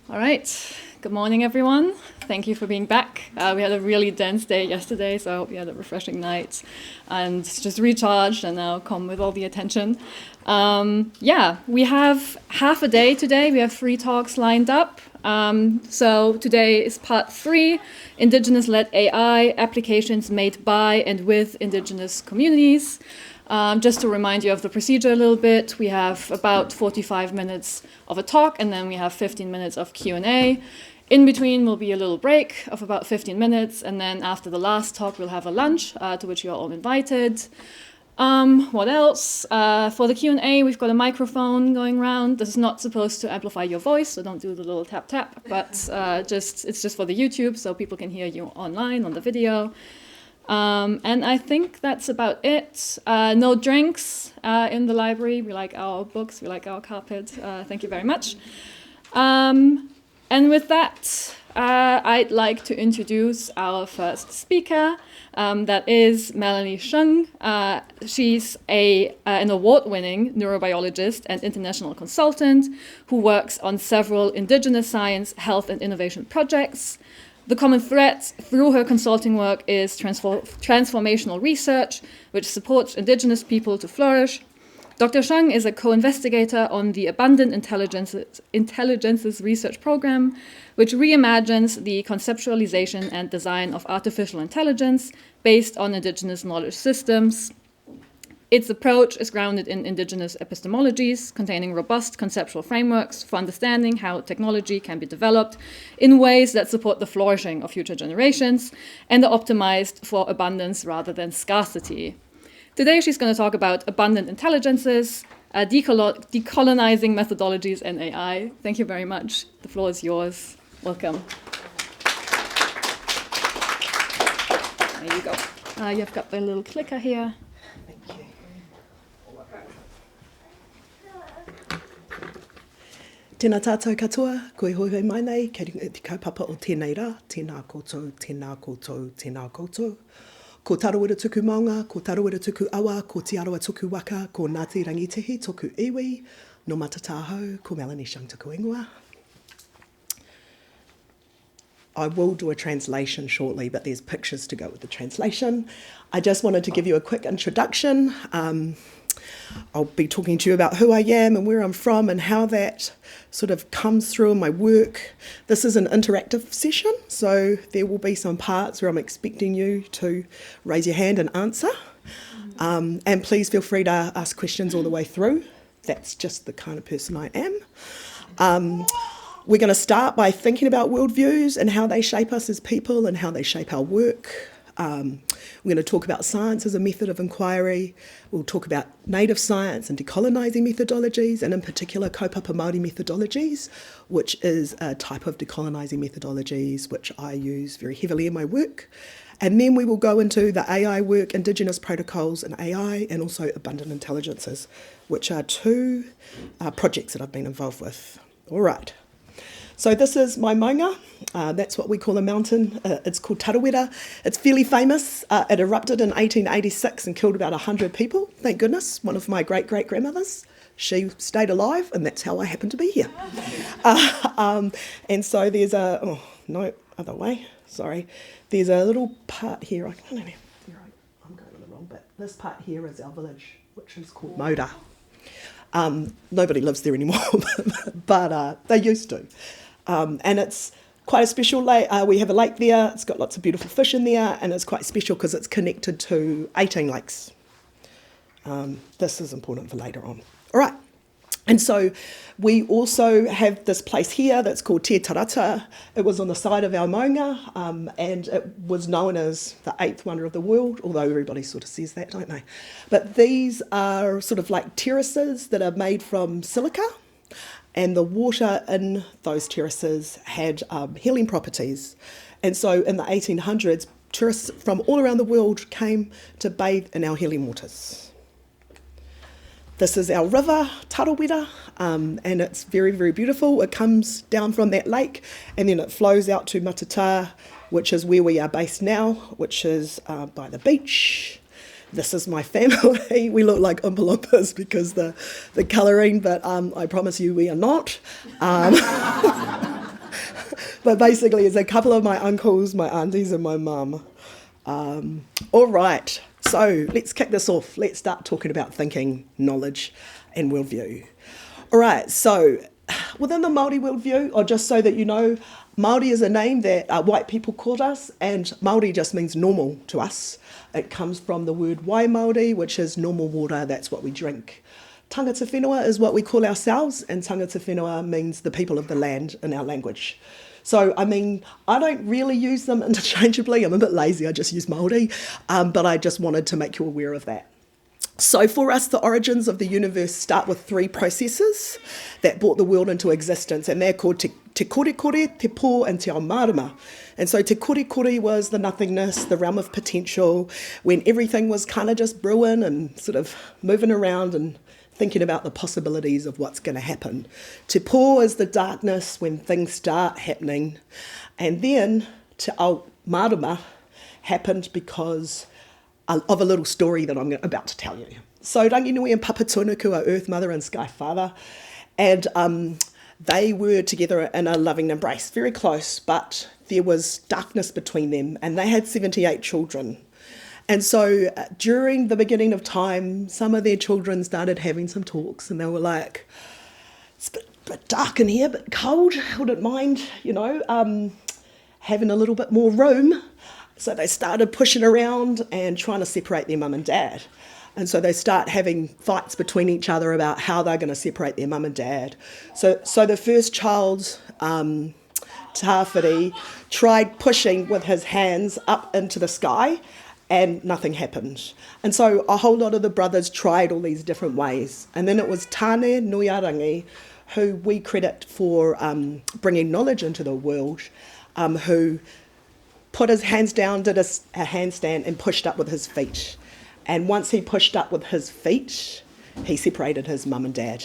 All right. Good morning, everyone. Thank you for being back. We had a really dense day yesterday, so I hope you had a refreshing night and just recharged and now come with all the attention. We have half a day today. We have 3 talks lined up. So today is part 3, Indigenous-led AI, applications made by and with Indigenous communities. Just to remind you of the procedure a little bit, we have about 45 minutes of a talk, and then we have 15 minutes of Q&A. In between will be a little break of about 15 minutes, and then after the last talk, we'll have a lunch to which you're all invited. What else? For the Q&A, we've got a microphone going around. This is not supposed to amplify your voice, so don't do the little tap tap, but it's just for the YouTube, so people can hear you online on the video. And I think that's about it. No drinks in the library. We like our books. We like our carpet. Thank you very much. And with that, I'd like to introduce our first speaker. That is Melanie Cheung. She's an award-winning neurobiologist and international consultant who works on several Indigenous science, health, and innovation projects. The common thread through her consulting work is transformational research, which supports Indigenous people to flourish. Dr. Cheung is a co-investigator on the Abundant Intelligences Research Program, which reimagines the conceptualization and design of artificial intelligence based on Indigenous knowledge systems. Its approach is grounded in Indigenous epistemologies, containing robust conceptual frameworks for understanding how technology can be developed in ways that support the flourishing of future generations and are optimized for abundance rather than scarcity. Today, she's going to talk about abundant intelligences, decolonizing methodologies, and AI. Thank you very much. The floor is yours. Welcome. There you go. You've got the little clicker here. Tēnā tātou katoa, koe hoi mai nei, kei runga te kaupapa o tēnei rā, tēnā koutou, tēnā koutou, tēnā koutou. Ko tarawera tuku maunga, ko tarawera tuku awa, ko te arawa tuku waka, ko Ngāti Rangitihi tuku iwi, no matatāhau, ko Melanie Cheung tuku ingoa. I will do a translation shortly, but there's pictures to go with the translation. I just wanted to give you a quick introduction. I'll be talking to you about who I am and where I'm from and how that sort of comes through in my work. This is an interactive session, so there will be some parts where I'm expecting you to raise your hand and answer. And please feel free to ask questions all the way through. That's just the kind of person I am. We're going to start by thinking about worldviews and how they shape us as people and how they shape our work. We're going to talk about science as a method of inquiry. We'll talk about native science and decolonizing methodologies, and in particular kaupapa Māori methodologies, which is a type of decolonizing methodologies which I use very heavily in my work. And then we will go into the AI work, Indigenous protocols and AI, and also abundant intelligences, which are 2 projects that I've been involved with. All right. So this is my maunga. That's what we call a mountain. It's called Tarawera. It's fairly famous. It erupted in 1886 and killed about 100 people, thank goodness. One of my great-great-grandmothers. She stayed alive, and that's how I happen to be here. And so there's other way, sorry. There's a little part here. I'm going on the wrong bit. This part here is our village, which is called Moda. Nobody lives there anymore, but they used to. And it's quite a special lake. We have a lake there. It's got lots of beautiful fish in there, and it's quite special because it's connected to 18 lakes. This is important for later on. All right. And so we also have this place here that's called Te Tarata. It was on the side of our maunga, and it was known as the 8th wonder of the world, although everybody sort of says that, don't they? But these are sort of like terraces that are made from silica, and the water in those terraces had healing properties. And so in the 1800s, tourists from all around the world came to bathe in our healing waters. This is our river, Tarawera, and it's very, very beautiful. It comes down from that lake, and then it flows out to Matata, which is where we are based now, which is by the beach. This is my family. We look like Oompa Loompas because the colouring, but I promise you we are not. But basically, it's a couple of my uncles, my aunties, and my mum. All right, so let's kick this off. Let's start talking about thinking, knowledge, and worldview. All right, so within the Māori worldview, or just so that you know, Māori is a name that white people called us, and Māori just means normal to us. It comes from the word wai Māori, which is normal water, that's what we drink. Tangata whenua is what we call ourselves, and tangata whenua means the people of the land in our language. So, I mean, I don't really use them interchangeably. I'm a bit lazy, I just use Māori, but I just wanted to make you aware of that. So for us, the origins of the universe start with three processes that brought the world into existence, and they're called te kore, te pō, and te ao marama. And so te kore was the nothingness, the realm of potential, when everything was kind of just brewing and sort of moving around and thinking about the possibilities of what's going to happen. Te pō is the darkness when things start happening. And then te ao marama happened because of a little story that I'm about to tell you. So Ranginui and Papa Tōnuku are Earth Mother and Sky Father, and they were together in a loving embrace, very close, but there was darkness between them, and they had 78 children. And so during the beginning of time, some of their children started having some talks, and they were like, it's a bit dark in here, a bit cold, I wouldn't mind, having a little bit more room. So they started pushing around and trying to separate their mum and dad. And so they start having fights between each other about how they're going to separate their mum and dad. So the first child, Tāwhiri, tried pushing with his hands up into the sky, and nothing happened. And so a whole lot of the brothers tried all these different ways. And then it was Tāne Nuiarangi, who we credit for bringing knowledge into the world, who put his hands down, did a handstand, and pushed up with his feet. And once he pushed up with his feet, he separated his mum and dad.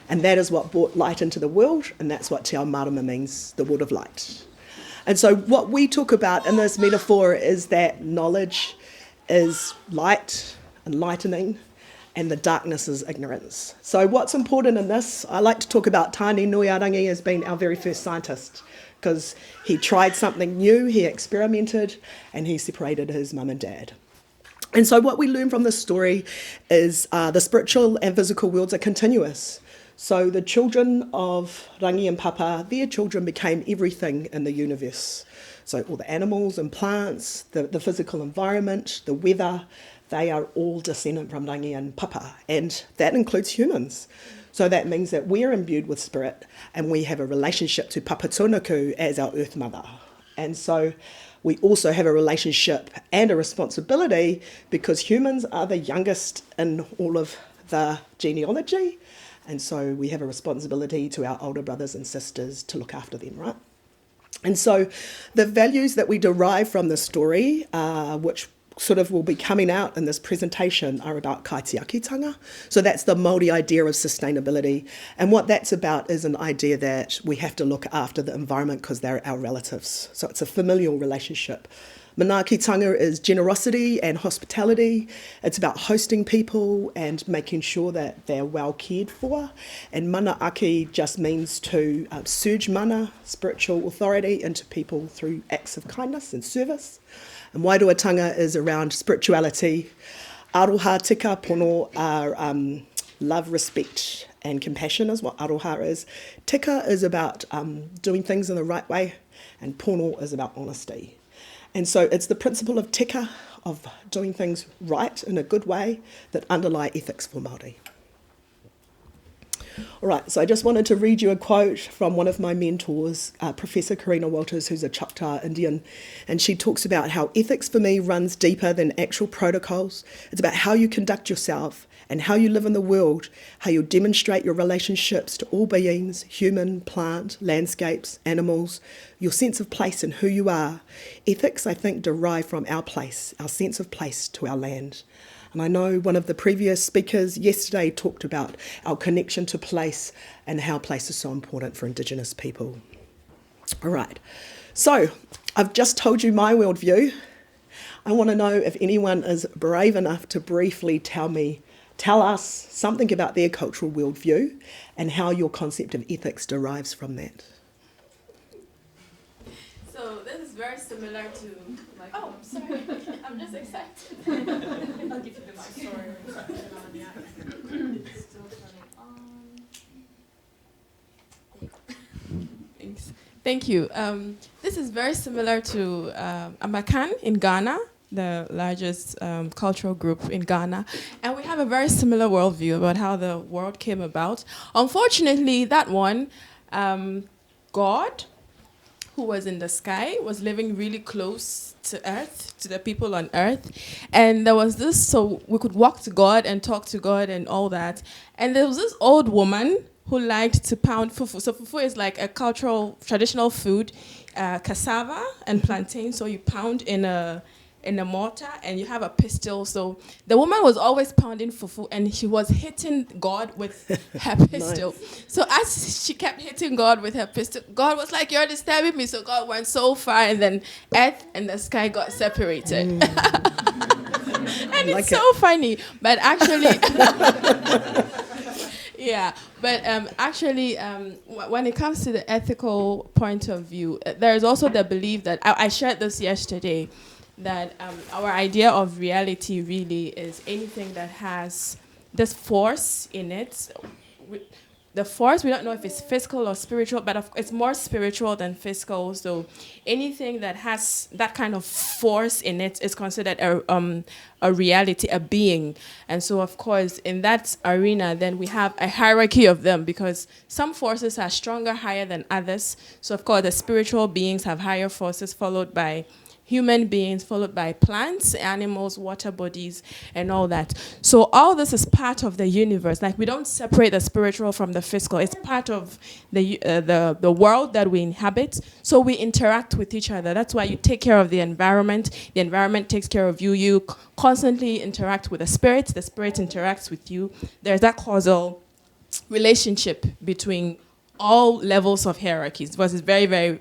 And that is what brought light into the world, and that's what te ao marama means, the world of light. And so what we talk about in this metaphor is that knowledge is light, enlightening, and the darkness is ignorance. So what's important in this, I like to talk about Tāne Nuiarangi as being our very first scientist, because he tried something new, he experimented, and he separated his mum and dad. And so what we learn from this story is the spiritual and physical worlds are continuous. So the children of Rangi and Papa, their children became everything in the universe. So all the animals and plants, the physical environment, the weather, they are all descendant from Rangi and Papa, and that includes humans. So that means that we're imbued with spirit, and we have a relationship to Papa Tōnuku as our Earth Mother. And so we also have a relationship and a responsibility, because humans are the youngest in all of the genealogy, and so we have a responsibility to our older brothers and sisters to look after them, right? And so the values that we derive from this story, which sort of will be coming out in this presentation, are about kaitiakitanga. So that's the Māori idea of sustainability. And what that's about is an idea that we have to look after the environment because they're our relatives. So it's a familial relationship. Manaakitanga is generosity and hospitality. It's about hosting people and making sure that they're well cared for. And manaaki just means to surge mana, spiritual authority, into people through acts of kindness and service. And wairuatanga is around spirituality. Aroha tika pono are love, respect, and compassion is what aroha is. Tika is about doing things in the right way, and pono is about honesty. And so it's the principle of tika, of doing things right in a good way, that underlie ethics for Māori. All right, so I just wanted to read you a quote from one of my mentors, Professor Karina Walters, who's a Choctaw Indian, and she talks about how ethics for me runs deeper than actual protocols. It's about how you conduct yourself and how you live in the world, how you demonstrate your relationships to all beings, human, plant, landscapes, animals, your sense of place and who you are. Ethics, I think, derive from our place, our sense of place to our land. And I know one of the previous speakers yesterday talked about our connection to place and how place is so important for Indigenous people. All right, so I've just told you my worldview. I want to know if anyone is brave enough to briefly tell us something about their cultural worldview and how your concept of ethics derives from that. So this is very similar to. Oh, sorry. I'm just excited. I'll give you the mic. Sorry. It's still turning on. Thanks. Thank you. This is very similar to Amakan in Ghana, the largest cultural group in Ghana. And we have a very similar worldview about how the world came about. Unfortunately, that one, God, who was in the sky, was living really close to earth, to the people on earth. And there was this, so we could walk to God and talk to God and all that. And there was this old woman who liked to pound fufu. So fufu is like a cultural, traditional food, cassava and plantain. So you pound in a mortar and you have a pistol. So the woman was always pounding fufu and she was hitting God with her pistol. Nice. So as she kept hitting God with her pistol, God was like, "You're disturbing me." So God went so far and then earth and the sky got separated. And like it's so funny. But actually, yeah. But actually, when it comes to the ethical point of view, there is also the belief that, I shared this yesterday, that our idea of reality really is anything that has this force in it. The force, we don't know if it's physical or spiritual, but it's more spiritual than physical. So anything that has that kind of force in it is considered a reality, a being. And so, of course, in that arena, then we have a hierarchy of them because some forces are stronger, higher than others. So, of course, the spiritual beings have higher forces, followed by human beings, followed by plants, animals, water bodies, and all that. So all this is part of the universe. Like, we don't separate the spiritual from the physical. It's part of the world that we inhabit. So we interact with each other. That's why you take care of the environment. The environment takes care of you. You constantly interact with the spirit. The spirit interacts with you. There's that causal relationship between all levels of hierarchies, because it's very, very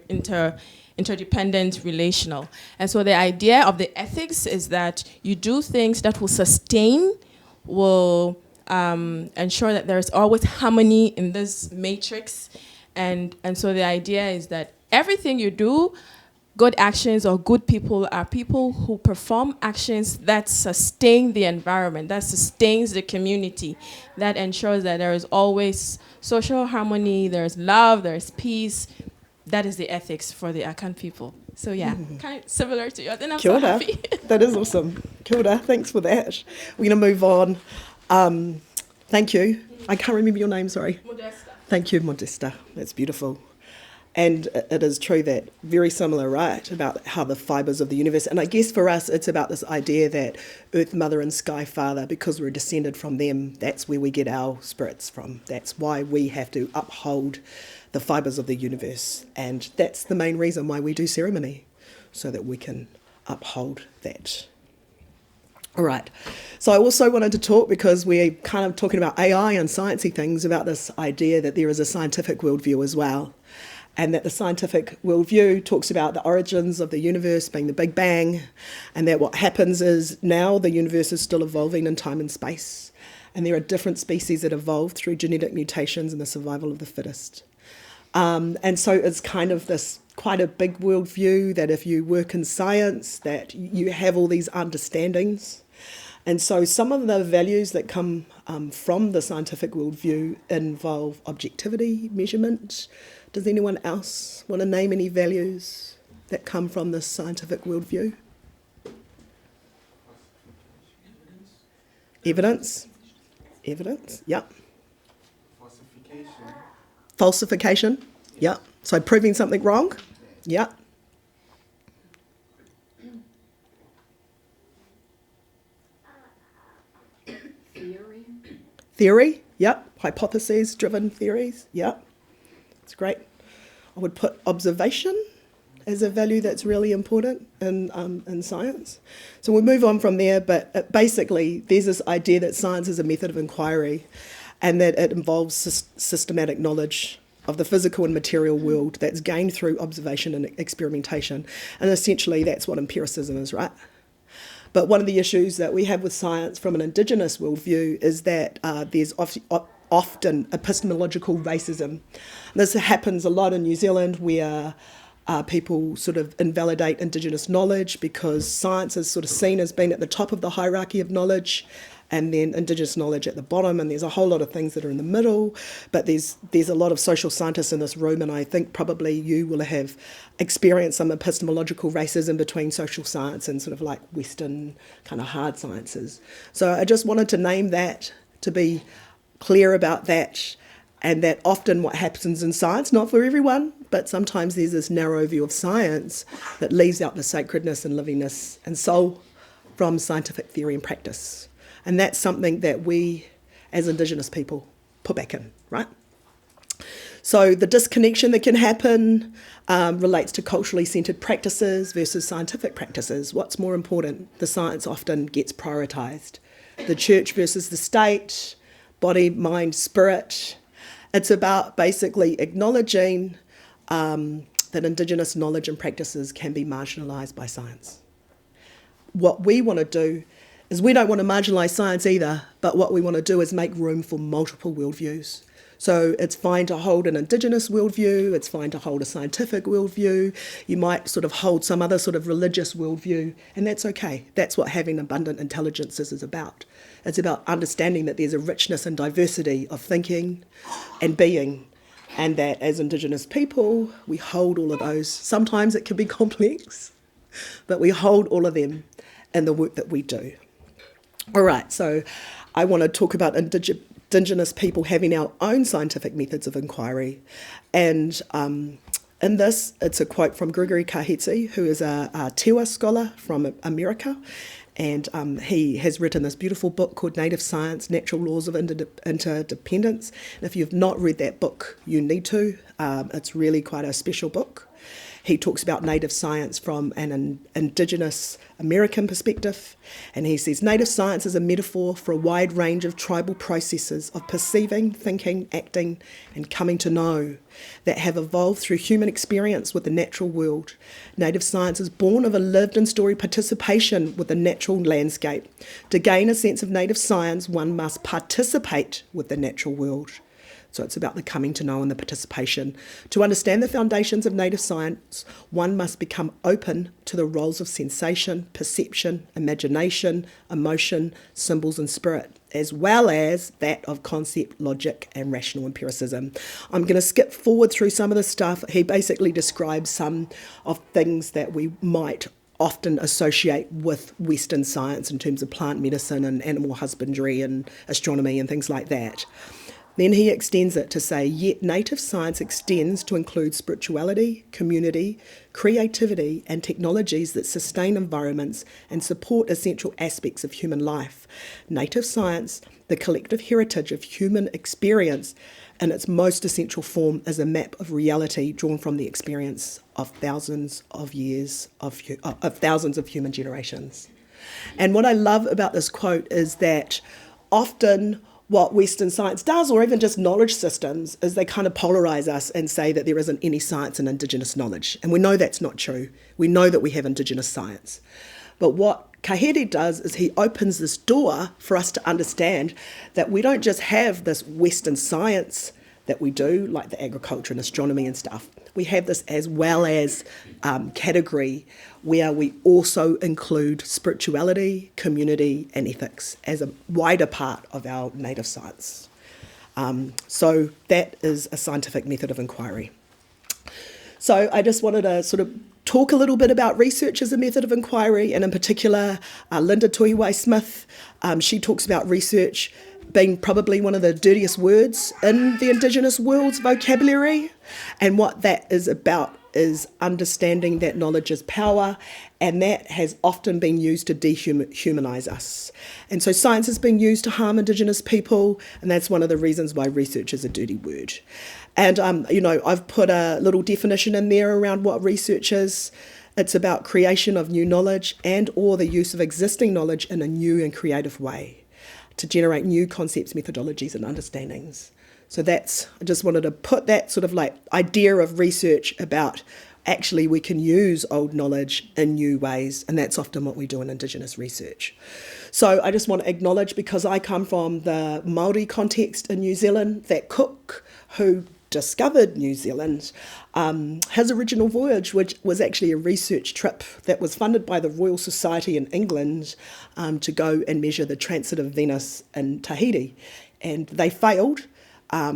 interdependent, relational. And so the idea of the ethics is that you do things that will sustain, will ensure that there's always harmony in this matrix. And so the idea is that everything you do, good actions or good people, are people who perform actions that sustain the environment, that sustains the community, that ensures that there is always social harmony, there's love, there's peace. That is the ethics for the Akan people. So yeah, kind of similar to yours. And I'm so happy. That is awesome. Kia ora, thanks for that. We're going to move on. Thank you. I can't remember your name, sorry. Modestha. Thank you, Modestha. That's beautiful. And it is true that very similar, right, about how the fibres of the universe, and I guess for us it's about this idea that Earth Mother and Sky Father, because we're descended from them, that's where we get our spirits from. That's why we have to uphold the fibres of the universe, and that's the main reason why we do ceremony, so that we can uphold that. All right, so I also wanted to talk, because we're kind of talking about AI and sciencey things, about this idea that there is a scientific worldview as well, and that the scientific worldview talks about the origins of the universe being the Big Bang, and that what happens is now the universe is still evolving in time and space, and there are different species that evolve through genetic mutations and the survival of the fittest. And so it's kind of this quite a big worldview that if you work in science, that you have all these understandings. And so some of the values that come from the scientific worldview involve objectivity, measurement. Does anyone else want to name any values that come from the scientific worldview? Evidence. Evidence, yep. Falsification, yeah. So proving something wrong, yeah. Theory, yeah. Hypotheses-driven theories, yeah. It's great. I would put observation as a value that's really important in science. So we'll move on from there, but basically there's this idea that science is a method of inquiry, and that it involves systematic knowledge of the physical and material world that's gained through observation and experimentation. And essentially that's what empiricism is, right? But one of the issues that we have with science from an Indigenous worldview is that there's often epistemological racism. This happens a lot in New Zealand, where People sort of invalidate Indigenous knowledge because science is sort of seen as being at the top of the hierarchy of knowledge, and then Indigenous knowledge at the bottom, and there's a whole lot of things that are in the middle. But there's a lot of social scientists in this room, and I think probably you will have experienced some epistemological racism between social science and sort of like Western kind of hard sciences. So I just wanted to name that, to be clear about that, and that often what happens in science, not for everyone, but sometimes there's this narrow view of science that leaves out the sacredness and livingness and soul from scientific theory and practice. And that's something that we, as Indigenous people, put back in, right? So the disconnection that can happen relates to culturally centred practices versus scientific practices. What's more important? The science often gets prioritised. The church versus the state, body, mind, spirit. It's about basically acknowledging that Indigenous knowledge and practices can be marginalised by science. What we want to do is we don't want to marginalise science either, but what we want to do is make room for multiple worldviews. So it's fine to hold an Indigenous worldview, it's fine to hold a scientific worldview, you might sort of hold some other sort of religious worldview, and that's okay. That's what having abundant intelligence is about. It's about understanding that there's a richness and diversity of thinking and being, and that as Indigenous people, we hold all of those. Sometimes it can be complex, but we hold all of them in the work that we do. All right, so I want to talk about Indigenous people having our own scientific methods of inquiry. And in this, it's a quote from Gregory Kahetse, who is a Tewa scholar from America. And he has written this beautiful book called Native Science, Natural Laws of Interdependence. And if you've not read that book, you need to. It's really quite a special book. He talks about native science from an Indigenous American perspective, and he says native science is a metaphor for a wide range of tribal processes of perceiving, thinking, acting, and coming to know that have evolved through human experience with the natural world. Native science is born of a lived and storied participation with the natural landscape. To gain a sense of native science, one must participate with the natural world. So it's about the coming to know and the participation. To understand the foundations of native science, one must become open to the roles of sensation, perception, imagination, emotion, symbols and spirit, as well as that of concept, logic and rational empiricism. I'm going to skip forward through some of the stuff. He basically describes some of things that we might often associate with Western science in terms of plant medicine and animal husbandry and astronomy and things like that. Then he extends it to say, yet native science extends to include spirituality, community, creativity, and technologies that sustain environments and support essential aspects of human life. Native science, the collective heritage of human experience, in its most essential form, is a map of reality drawn from the experience of thousands of years, of thousands of human generations. And what I love about this quote is that often what Western science does, or even just knowledge systems, is they kind of polarise us and say that there isn't any science in Indigenous knowledge. And we know that's not true. We know that we have Indigenous science. But what Kahete does is he opens this door for us to understand that we don't just have this Western science that we do, like the agriculture and astronomy and stuff. We have this as well as category where we also include spirituality, community and ethics as a wider part of our native science. So that is a scientific method of inquiry. So I just wanted to sort of talk a little bit about research as a method of inquiry, and in particular, Linda Tuiwai-Smith, she talks about research being probably one of the dirtiest words in the Indigenous world's vocabulary. And what that is about is understanding that knowledge is power, and that has often been used to dehumanise us. And so science has been used to harm Indigenous people, and that's one of the reasons why research is a dirty word. And, I've put a little definition in there around what research is. It's about creation of new knowledge and or the use of existing knowledge in a new and creative way to generate new concepts, methodologies and understandings. So I just wanted to put that sort of like idea of research about actually we can use old knowledge in new ways, and that's often what we do in Indigenous research. So I just want to acknowledge, because I come from the Māori context in New Zealand, that Koku, who discovered New Zealand, his original voyage, which was actually a research trip that was funded by the Royal Society in England to go and measure the transit of Venus in Tahiti. And they failed.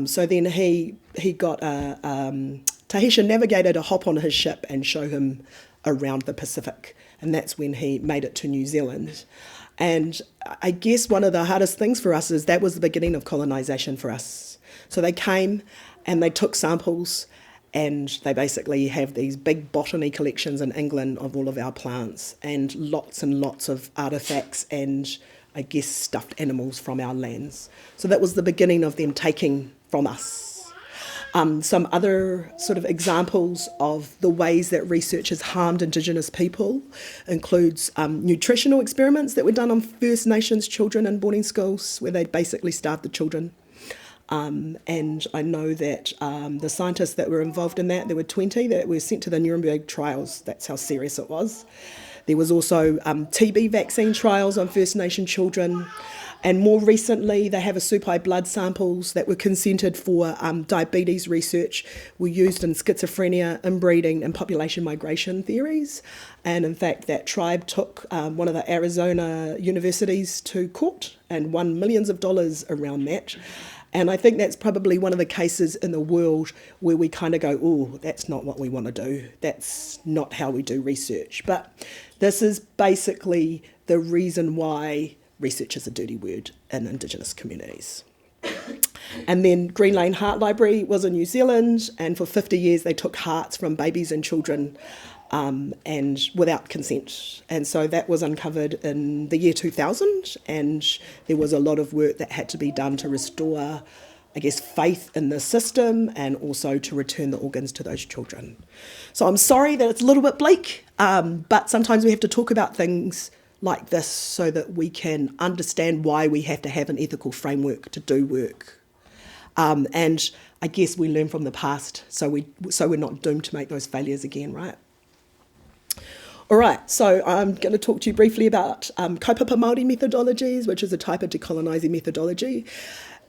So then he got a Tahitian navigator to hop on his ship and show him around the Pacific. And that's when he made it to New Zealand. And I guess one of the hardest things for us is that was the beginning of colonisation for us. So they came and they took samples, and they basically have these big botany collections in England of all of our plants and lots of artefacts and, I guess, stuffed animals from our lands. So that was the beginning of them taking from us. Some other sort of examples of the ways that research has harmed Indigenous people includes nutritional experiments that were done on First Nations children in boarding schools, where they basically starved the children. And I know that the scientists that were involved in that, there were 20 that were sent to the Nuremberg trials. That's how serious it was. There was also TB vaccine trials on First Nation children. And more recently, they have a supine blood samples that were consented for diabetes research, were used in schizophrenia, inbreeding and population migration theories. And in fact, that tribe took one of the Arizona universities to court and won millions of dollars around that. And I think that's probably one of the cases in the world where we kind of go, oh, that's not what we want to do. That's not how we do research. But this is basically the reason why research is a dirty word in Indigenous communities. And then Green Lane Heart Library was in New Zealand, and for 50 years they took hearts from babies and children and without consent. And so that was uncovered in the year 2000, and there was a lot of work that had to be done to restore, I guess, faith in the system and also to return the organs to those children. So I'm sorry that it's a little bit bleak, but sometimes we have to talk about things like this so that we can understand why we have to have an ethical framework to do work. And I guess we learn from the past so we're not doomed to make those failures again, right? All right, so I'm going to talk to you briefly about kaupapa Māori methodologies, which is a type of decolonizing methodology.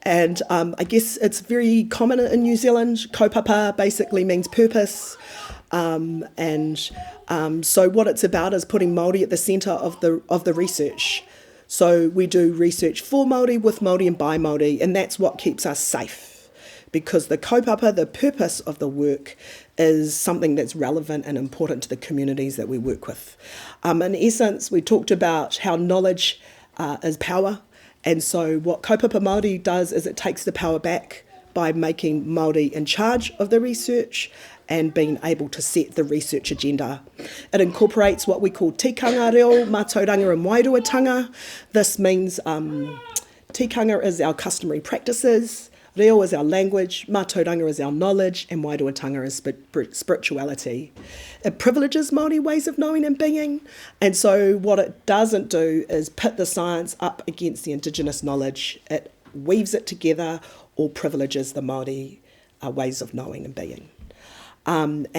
And I guess it's very common in New Zealand. Kaupapa basically means purpose. So what it's about is putting Māori at the centre of the research. So we do research for Māori, with Māori and by Māori, and that's what keeps us safe. Because the kaupapa, the purpose of the work, is something that's relevant and important to the communities that we work with. In essence, we talked about how knowledge is power. And so what kaupapa Māori does is it takes the power back by making Māori in charge of the research and being able to set the research agenda. It incorporates what we call tikanga reo, mātauranga and wairuatanga. This means tikanga is our customary practices, reo is our language, mātauranga is our knowledge, and wairuatanga is spirituality. It privileges Māori ways of knowing and being, and so what it doesn't do is pit the science up against the Indigenous knowledge. It weaves it together or privileges the Māori ways of knowing and being. Like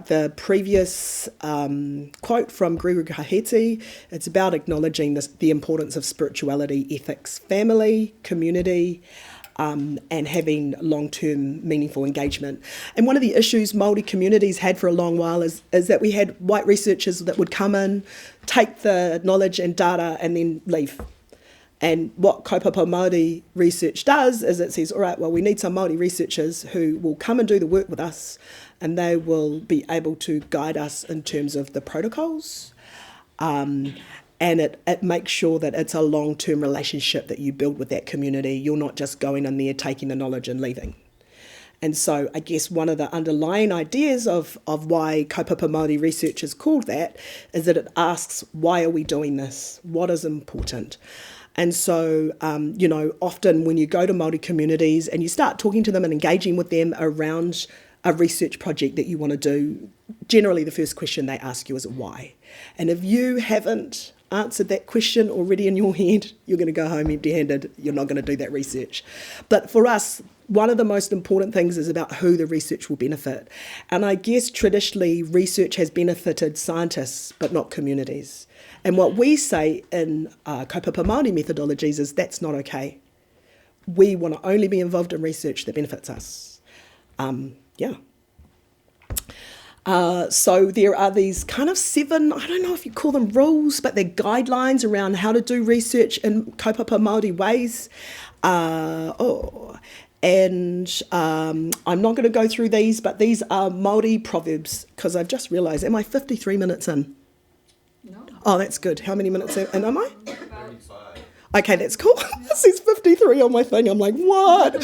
the previous quote from Gregory Kaheti, it's about acknowledging the importance of spirituality, ethics, family, community, and having long-term meaningful engagement. And one of the issues Māori communities had for a long while is that we had white researchers that would come in, take the knowledge and data and then leave. And what kaupapa Māori research does is it says, all right, well, we need some Māori researchers who will come and do the work with us, and they will be able to guide us in terms of the protocols. And it makes sure that it's a long-term relationship that you build with that community. You're not just going in there, taking the knowledge and leaving. And so I guess one of the underlying ideas of why kaupapa Māori research is called that is that it asks, why are we doing this? What is important? And so, often when you go to Māori communities and you start talking to them and engaging with them around a research project that you want to do, generally the first question they ask you is why. And if you haven't answered that question already in your head, you're going to go home empty-handed. You're not going to do that research. But for us, one of the most important things is about who the research will benefit. And I guess traditionally research has benefited scientists, but not communities. And what we say in kaupapa Māori methodologies is that's not okay. We want to only be involved in research that benefits us. Yeah. So there are these kind of 7, I don't know if you call them rules, but they're guidelines around how to do research in kaupapa Māori ways. I'm not going to go through these, but these are Māori proverbs, because I've just realised, am I 53 minutes in? No. Oh, that's good. How many minutes in am I? 35. Okay, that's cool. It says 53 on my thing. I'm like, what?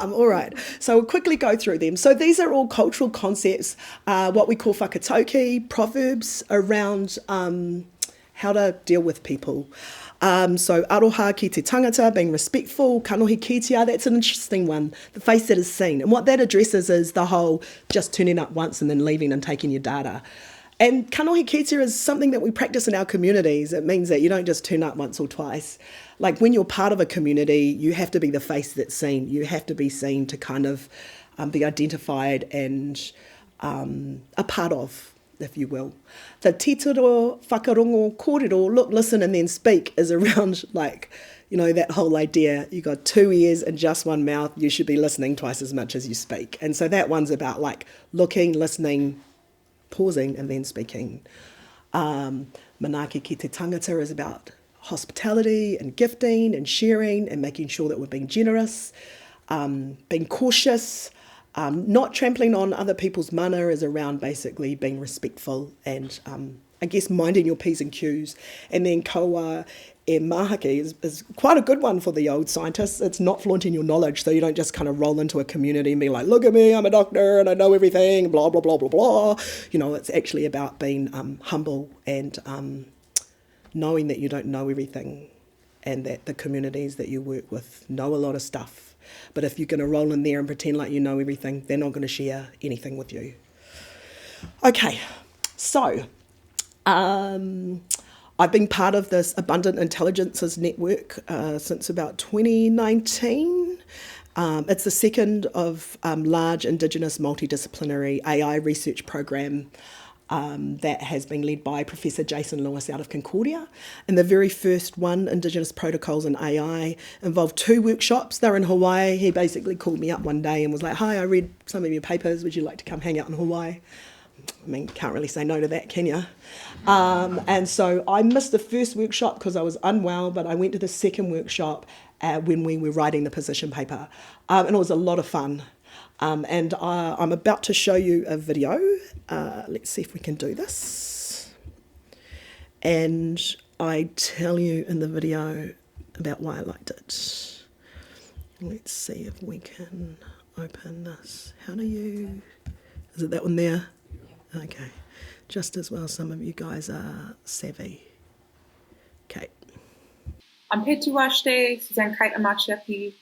All right, so we'll quickly go through them. So these are all cultural concepts, what we call whakatauki, proverbs around how to deal with people. So aroha ki te tangata, being respectful, kanohi kitea, that's an interesting one, the face that is seen. And what that addresses is the whole just turning up once and then leaving and taking your data. And kanohi kitea is something that we practice in our communities. It means that you don't just turn up once or twice. Like when you're part of a community, you have to be the face that's seen. You have to be seen to kind of be identified and a part of, if you will. The titiro, whakarongo, kōrero, look, listen and then speak is around like, you know, that whole idea. You got 2 ears and just one mouth. You should be listening twice as much as you speak. And so that one's about like looking, listening, pausing and then speaking. Manaaki ki te tangata is about hospitality and gifting and sharing and making sure that we're being generous, being cautious, not trampling on other people's mana is around basically being respectful and I guess minding your P's and Q's. And then kaua e mahaki is quite a good one for the old scientists. It's not flaunting your knowledge, so you don't just kind of roll into a community and be like, look at me, I'm a doctor and I know everything, blah, blah, blah, blah, blah. You know, it's actually about being humble and knowing that you don't know everything and that the communities that you work with know a lot of stuff. But if you're going to roll in there and pretend like you know everything, they're not going to share anything with you. Okay, so I've been part of this Abundant Intelligences Network since about 2019. It's the second of large Indigenous multidisciplinary AI research program that has been led by Professor Jason Lewis out of Concordia. And the very first one, Indigenous Protocols in AI, involved 2 workshops. They're in Hawaii. He basically called me up one day and was like, hi, I read some of your papers. Would you like to come hang out in Hawaii? I mean, can't really say no to that, can you? And so I missed the first workshop because I was unwell, but I went to the second workshop when we were writing the position paper. And it was a lot of fun. And I'm about to show you a video. Let's see if we can do this. And I tell you in the video about why I liked it. Let's see if we can open this. How do you... Is it that one there? Okay. Just as well some of you guys are savvy. Okay. I'm Petuashte, Suzanne Kite Amachiapi.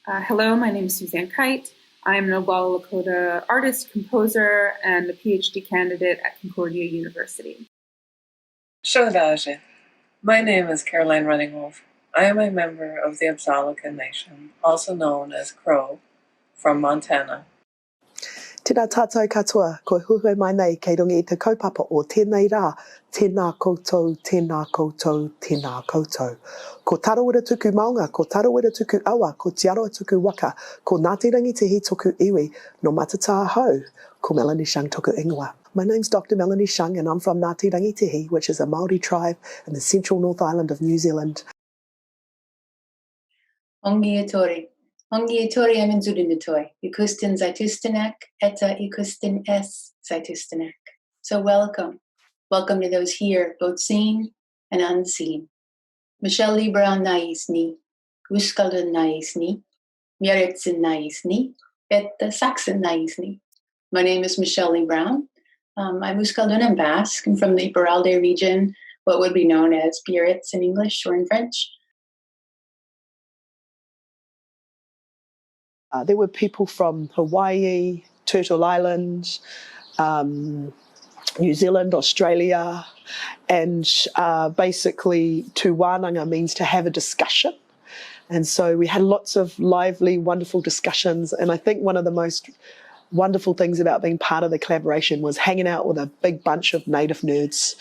Hello, my name is Suzanne Kite. I am an Oglala Lakota artist, composer, and a PhD candidate at Concordia University. Shodaje. My name is Caroline Runningwolf. I am a member of the Absaloka Nation, also known as Crow, from Montana. Tēnā tātou katoa, ko huhoi mai nei kei rungi I te kaupapa o tēnei rā, tēnā koutou, tēnā koutou, tēnā koutou. Ko tarawira tuku maunga, ko tarawira tuku awa, ko te aroa tuku waka, ko Ngāti Rangitihi tuku iwi, no matata hau, ko Melanie Cheung tuku ingoa. My name's Dr. Melanie Cheung and I'm from Ngāti Rangitihi, which is a Māori tribe in the central North Island of New Zealand. Ongi e tori. Ongi e tori am in Zudinatoi. Ikustin Zaitustanek, eta ikustin es Zaitustanek. So welcome. Welcome to those here, both seen and unseen. Michelle Lee Brown naisni, Uskalden naisni, Mieritsin naisni, eta Saxon naisni. My name is Michelle Lee Brown. I'm Uskalden and Basque. I'm from the Iparralde region, what would be known as Biarritz in English or in French. There were people from Hawaii, Turtle Island, New Zealand, Australia, and basically tūwānanga means to have a discussion. And so we had lots of lively, wonderful discussions. And I think one of the most wonderful things about being part of the collaboration was hanging out with a big bunch of native nerds.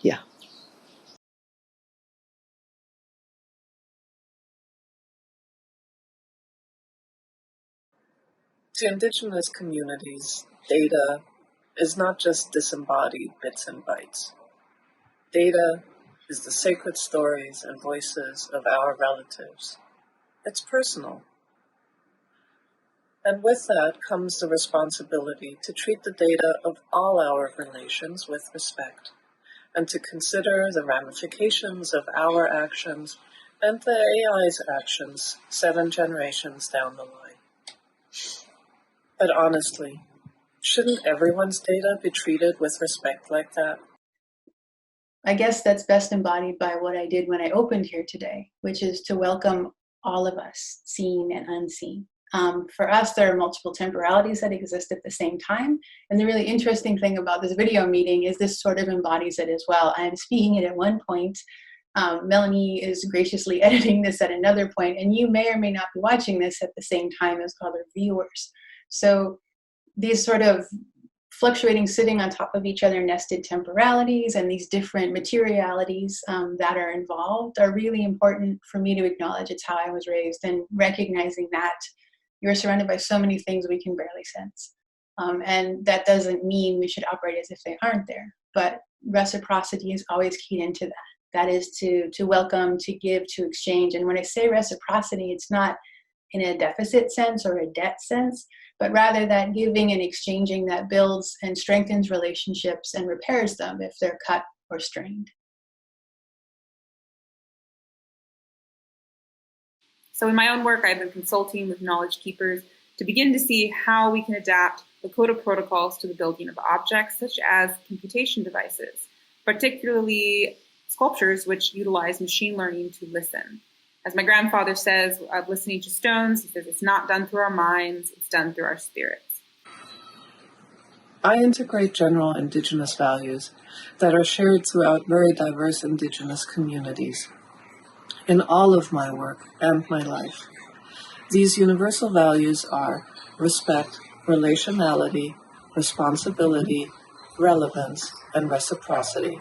Yeah. To Indigenous communities, data is not just disembodied bits and bytes. Data is the sacred stories and voices of our relatives. It's personal. And with that comes the responsibility to treat the data of all our relations with respect, and to consider the ramifications of our actions and the AI's actions 7 generations down the line. But honestly, shouldn't everyone's data be treated with respect like that? I guess that's best embodied by what I did when I opened here today, which is to welcome all of us, seen and unseen. For us, there are multiple temporalities that exist at the same time. And the really interesting thing about this video meeting is this sort of embodies it as well. I'm speaking it at one point. Melanie is graciously editing this at another point, and you may or may not be watching this at the same time as other viewers. So these sort of fluctuating, sitting on top of each other, nested temporalities and these different materialities that are involved are really important for me to acknowledge. It's how I was raised, and recognizing that you're surrounded by so many things we can barely sense. And that doesn't mean we should operate as if they aren't there, but reciprocity is always keyed into that. That is to welcome, to give, to exchange. And when I say reciprocity, it's not in a deficit sense or a debt sense, but rather that giving and exchanging that builds and strengthens relationships and repairs them if they're cut or strained. So in my own work, I've been consulting with knowledge keepers to begin to see how we can adapt Lakota protocols to the building of objects such as computation devices, particularly sculptures which utilize machine learning to listen. As my grandfather says of listening to stones, he says it's not done through our minds, it's done through our spirits. I integrate general Indigenous values that are shared throughout very diverse Indigenous communities in all of my work and my life. These universal values are respect, relationality, responsibility, relevance, and reciprocity.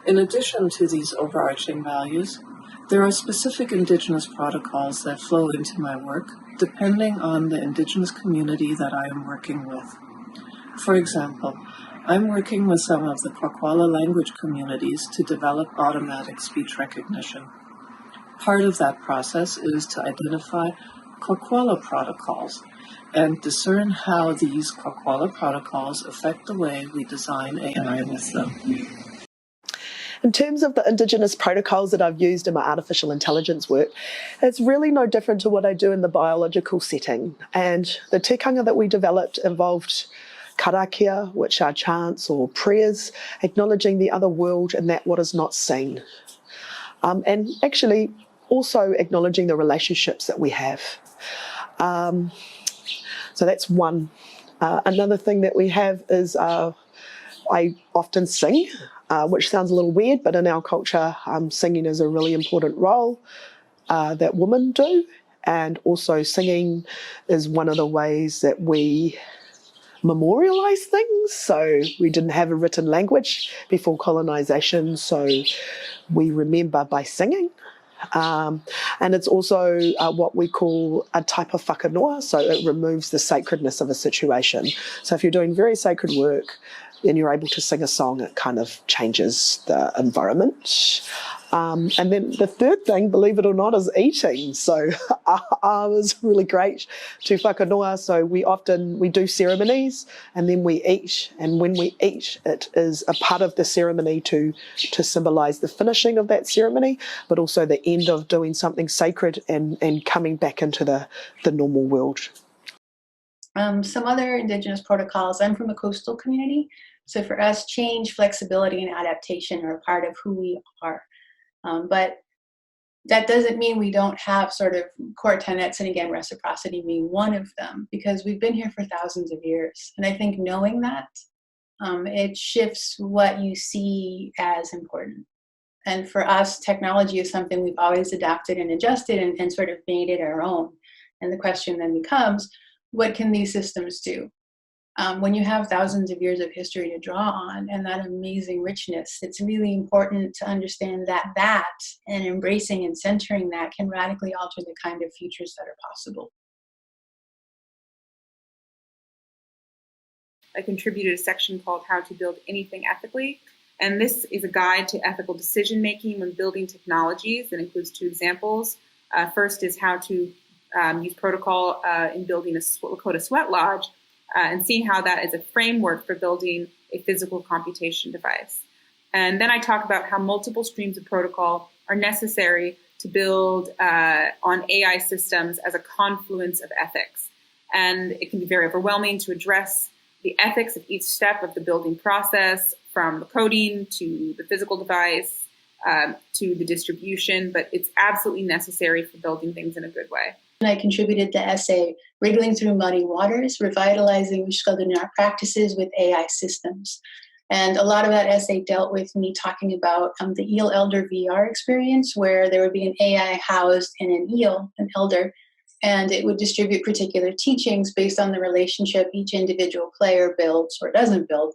In addition to these overarching values, there are specific Indigenous protocols that flow into my work depending on the Indigenous community that I am working with. For example, I'm working with some of the Kwakwala language communities to develop automatic speech recognition. Part of that process is to identify Kwakwala protocols and discern how these Kwakwala protocols affect the way we design AI with them. In terms of the Indigenous protocols that I've used in my artificial intelligence work, it's really no different to what I do in the biological setting. And the tikanga that we developed involved karakia, which are chants or prayers, acknowledging the other world and that what is not seen. And actually also acknowledging the relationships that we have. So that's one. Another thing that we have is I often sing, which sounds a little weird, but in our culture, singing is a really important role that women do. And also singing is one of the ways that we memorialize things. So we didn't have a written language before colonization, so we remember by singing. And it's also what we call a type of whakanoa, so it removes the sacredness of a situation. So if you're doing very sacred work and you're able to sing a song, it kind of changes the environment. And then the third thing, believe it or not, is eating. So was really great to whakanoa. So we do ceremonies and then we eat. And when we eat, it is a part of the ceremony to symbolise the finishing of that ceremony, but also the end of doing something sacred and coming back into the normal world. Some other Indigenous protocols, I'm from a coastal community, so for us, change, flexibility, and adaptation are a part of who we are. But that doesn't mean we don't have sort of core tenets, and again, reciprocity being one of them, because we've been here for thousands of years. And I think knowing that, it shifts what you see as important. And for us, technology is something we've always adapted and adjusted and sort of made it our own. And the question then becomes, what can these systems do? When you have thousands of years of history to draw on and that amazing richness, it's really important to understand that and embracing and centering that can radically alter the kind of futures that are possible. I contributed a section called How to Build Anything Ethically. And this is a guide to ethical decision-making when building technologies that includes 2 examples. First is how to use protocol in building a Lakota sweat lodge and seeing how that is a framework for building a physical computation device. And then I talk about how multiple streams of protocol are necessary to build on AI systems as a confluence of ethics. And it can be very overwhelming to address the ethics of each step of the building process, from the coding to the physical device to the distribution, but it's absolutely necessary for building things in a good way. I contributed the essay, Wriggling Through Muddy Waters, Revitalizing Wishkaldunat Practices with AI Systems. And a lot of that essay dealt with me talking about the eel elder VR experience, where there would be an AI housed in an eel, an elder, and it would distribute particular teachings based on the relationship each individual player builds or doesn't build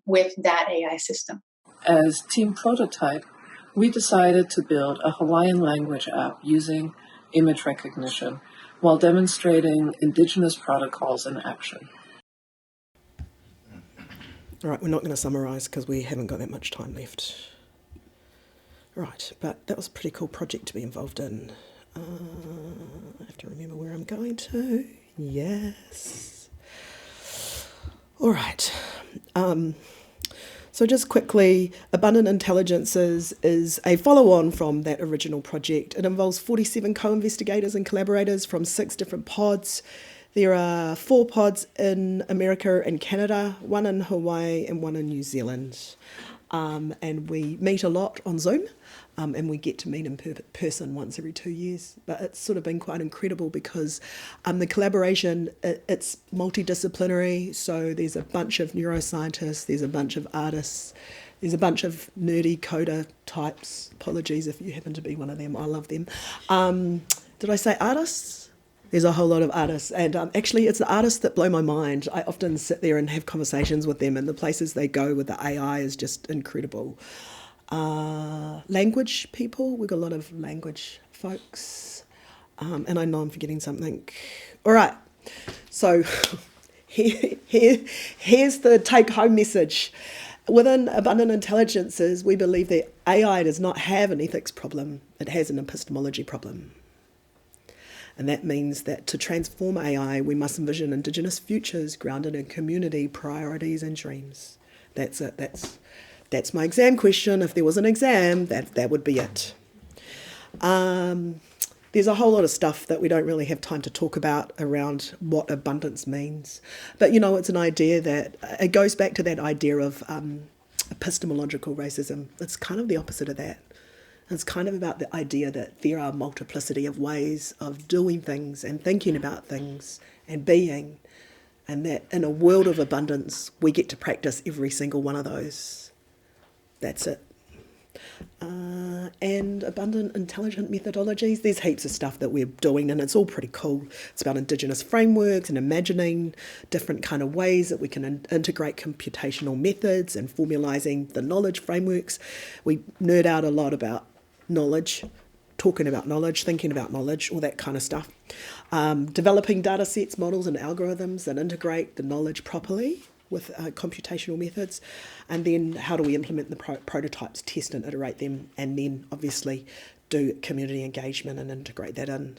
with that AI system. As Team Prototype, we decided to build a Hawaiian language app using image recognition while demonstrating Indigenous protocols in action. All right, we're not going to summarise because we haven't got that much time left. Right, but that was a pretty cool project to be involved in. I have to remember where I'm going to. Yes. All right. So just quickly, Abundant Intelligences is a follow-on from that original project. It involves 47 co-investigators and collaborators from 6 different pods. There are 4 pods in America and Canada, 1 in Hawaii and 1 in New Zealand. And we meet a lot on Zoom, and we get to meet in person once every 2 years. But it's sort of been quite incredible because the collaboration, it's multidisciplinary. So there's a bunch of neuroscientists, there's a bunch of artists, there's a bunch of nerdy coder types. Apologies if you happen to be one of them, I love them. Did I say artists? There's a whole lot of artists, and actually it's the artists that blow my mind. I often sit there and have conversations with them, and the places they go with the AI is just incredible. Language people, we've got a lot of language folks, and I know I'm forgetting something. All right, so here's the take-home message. Within Abundant Intelligences, we believe that AI does not have an ethics problem, it has an epistemology problem. And that means that to transform AI, we must envision Indigenous futures grounded in community, priorities and dreams. That's it. That's my exam question. If there was an exam, that would be it. There's a whole lot of stuff that we don't really have time to talk about around what abundance means. But, it's an idea that, it goes back to that idea of epistemological racism. It's kind of the opposite of that. It's kind of about the idea that there are a multiplicity of ways of doing things and thinking about things and being, and that in a world of abundance, we get to practice every single one of those. That's it. And abundant intelligent methodologies, there's heaps of stuff that we're doing, and it's all pretty cool. It's about Indigenous frameworks and imagining different kind of ways that we can integrate computational methods and formalising the knowledge frameworks. We nerd out a lot about knowledge, talking about knowledge, thinking about knowledge, all that kind of stuff. Developing data sets, models and algorithms that integrate the knowledge properly with computational methods, and then how do we implement the prototypes, test and iterate them, and then obviously do community engagement and integrate that in.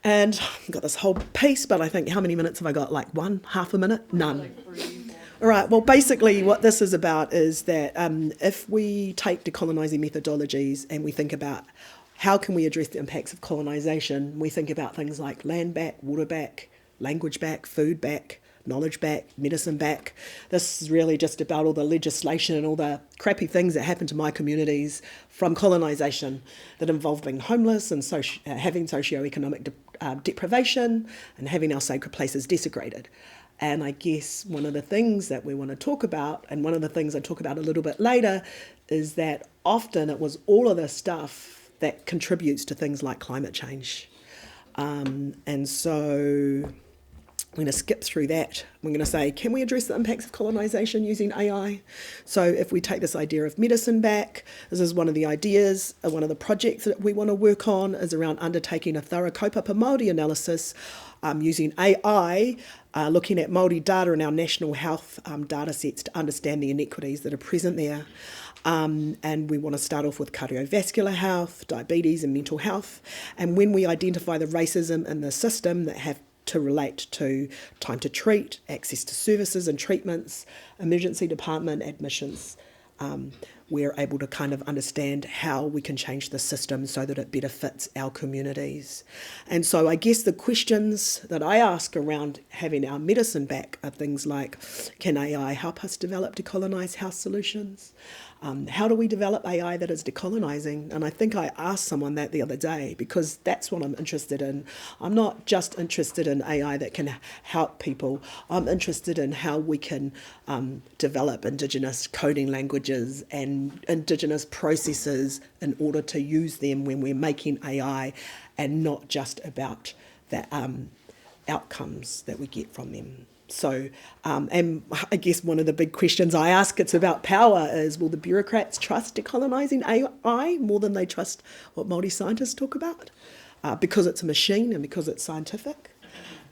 And I've got this whole piece, but I think how many minutes have I got? Like half a minute? None. Like 3, 4. All right, well, basically what this is about is that if we take decolonizing methodologies and we think about how can we address the impacts of colonisation, we think about things like land back, water back, language back, food back, knowledge back, medicine back. This is really just about all the legislation and all the crappy things that happen to my communities from colonisation that involve being homeless and having socioeconomic deprivation and having our sacred places desecrated. And I guess one of the things that we want to talk about, and one of the things I talk about a little bit later, is that often it was all of this stuff that contributes to things like climate change. And so We're going to skip through that. We're going to say, can we address the impacts of colonisation using AI? So if we take this idea of medicine back, this is one of the ideas, one of the projects that we want to work on is around undertaking a thorough kaupapa Māori analysis using AI, looking at Māori data in our national health data sets to understand the inequities that are present there. And we want to start off with cardiovascular health, diabetes and mental health. And when we identify the racism in the system that have to relate to time to treat, access to services and treatments, emergency department admissions, we're able to kind of understand how we can change the system so that it better fits our communities. And so I guess the questions that I ask around having our medicine back are things like, can AI help us develop decolonised health solutions? How do we develop AI that is decolonising? And I think I asked someone that the other day because that's what I'm interested in. I'm not just interested in AI that can help people. I'm interested in how we can develop Indigenous coding languages and Indigenous processes in order to use them when we're making AI, and not just about the outcomes that we get from them. So, and I guess one of the big questions I ask, it's about power, is will the bureaucrats trust decolonising AI more than they trust what Māori scientists talk about? Because it's a machine and because it's scientific?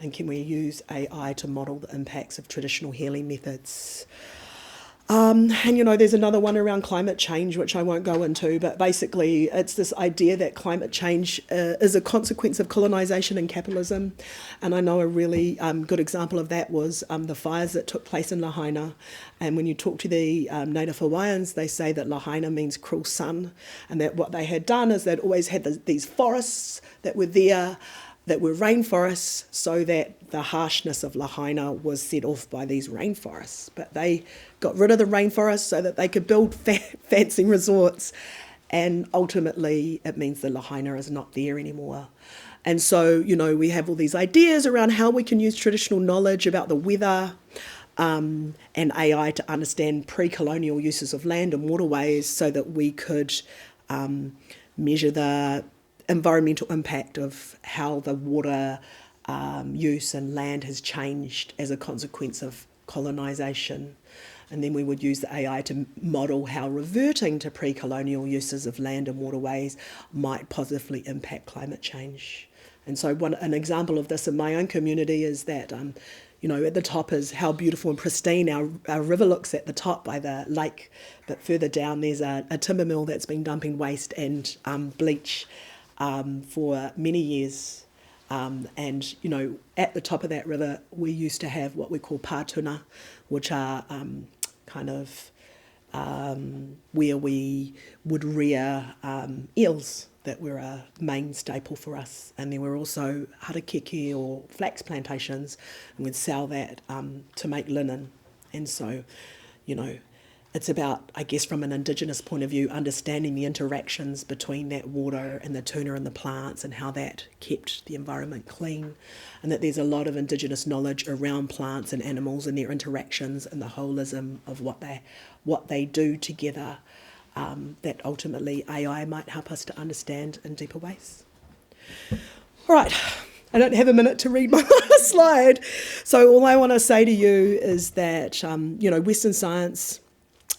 And can we use AI to model the impacts of traditional healing methods? And, you know, there's another one around climate change, which I won't go into, but basically it's this idea that climate change is a consequence of colonisation and capitalism. And I know a really good example of that was the fires that took place in Lahaina. And when you talk to the native Hawaiians, they say that Lahaina means cruel sun, and that what they had done is they'd always had these forests that were there, that were rainforests, so that the harshness of Lahaina was set off by these rainforests. But they got rid of the rainforests so that they could build fancy resorts, and ultimately it means that Lahaina is not there anymore. And so, you know, we have all these ideas around how we can use traditional knowledge about the weather and AI to understand pre-colonial uses of land and waterways so that we could measure the environmental impact of how the water use and land has changed as a consequence of colonisation. And then we would use the AI to model how reverting to pre-colonial uses of land and waterways might positively impact climate change. And so an example of this in my own community is that, you know, at the top is how beautiful and pristine our river looks at the top by the lake. But further down there's a timber mill that's been dumping waste and bleach for many years. And, you know, at the top of that river, we used to have what we call pātuna, which are kind of where we would rear eels that were a main staple for us. And there were also harakeke or flax plantations, and we'd sell that to make linen. And so, you know, it's about, I guess, from an Indigenous point of view, understanding the interactions between that water and the tuna and the plants and how that kept the environment clean, and that there's a lot of Indigenous knowledge around plants and animals and their interactions and the holism of what they do together, that ultimately AI might help us to understand in deeper ways. All right. I don't have a minute to read my last slide. So all I want to say to you is that, you know, Western science